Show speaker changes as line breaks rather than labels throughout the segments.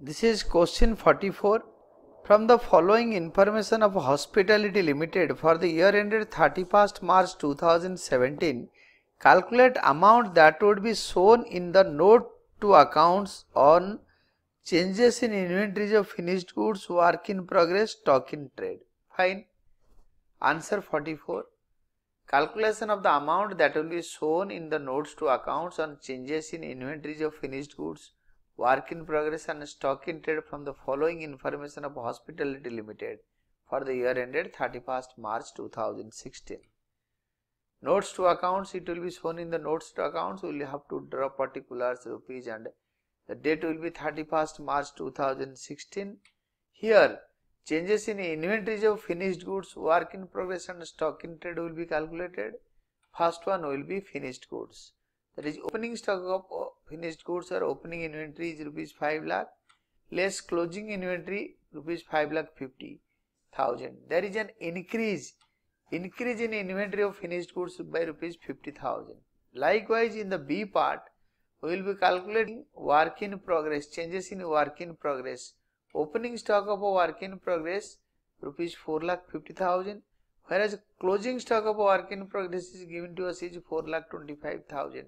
This is question 44. From the following information of Hospitality Limited for the year ended 31st March 2017, calculate amount that would be shown in the note to accounts on changes in inventories of finished goods, work in progress, stock in trade. Fine. Answer 44. Calculation of the amount that will be shown in the notes to accounts on changes in inventories of finished goods, work in progress and stock in trade from the following information of Hospitality Limited for the year ended 31st March 2016. Notes to accounts, it will be shown in the notes to accounts. We will have to draw particulars, rupees, and the date will be 31st March 2016. Here, changes in inventories of finished goods, work in progress and stock in trade will be calculated. First one will be finished goods. That is, opening stock of finished goods or opening inventory is rupees 5 lakh less closing inventory rupees 5 lakh 50,000. There is an increase in inventory of finished goods by rupees 50,000. Likewise, in the B part, we will be calculating work in progress, changes in work in progress. Opening stock of a work in progress rupees 4 lakh 50,000, whereas closing stock of a work in progress is given to us is 4 lakh 25,000.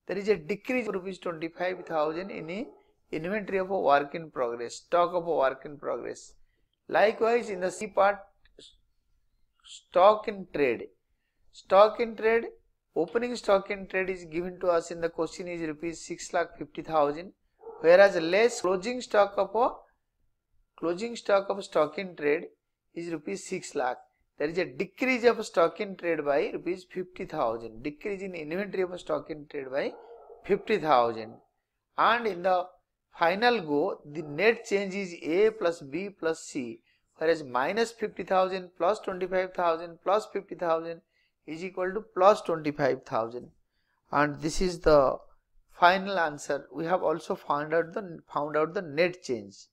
There is a decrease of rupees 25,000 in a inventory of a work in progress, stock of a work in progress. Likewise, in the C part, stock in trade. Stock in trade, opening stock in trade is given to us in the question is rupees 6 lakh 50,000, whereas less closing stock of stock in trade is rupees 6 lakh. There is a decrease of stock in trade by rupees 50,000. Decrease in inventory of stock in trade by 50,000. And in the final go, the net change is A plus B plus C, whereas minus 50,000 plus 25,000 plus 50,000 is equal to plus 25,000. And this is the final answer. We have also found out the net change.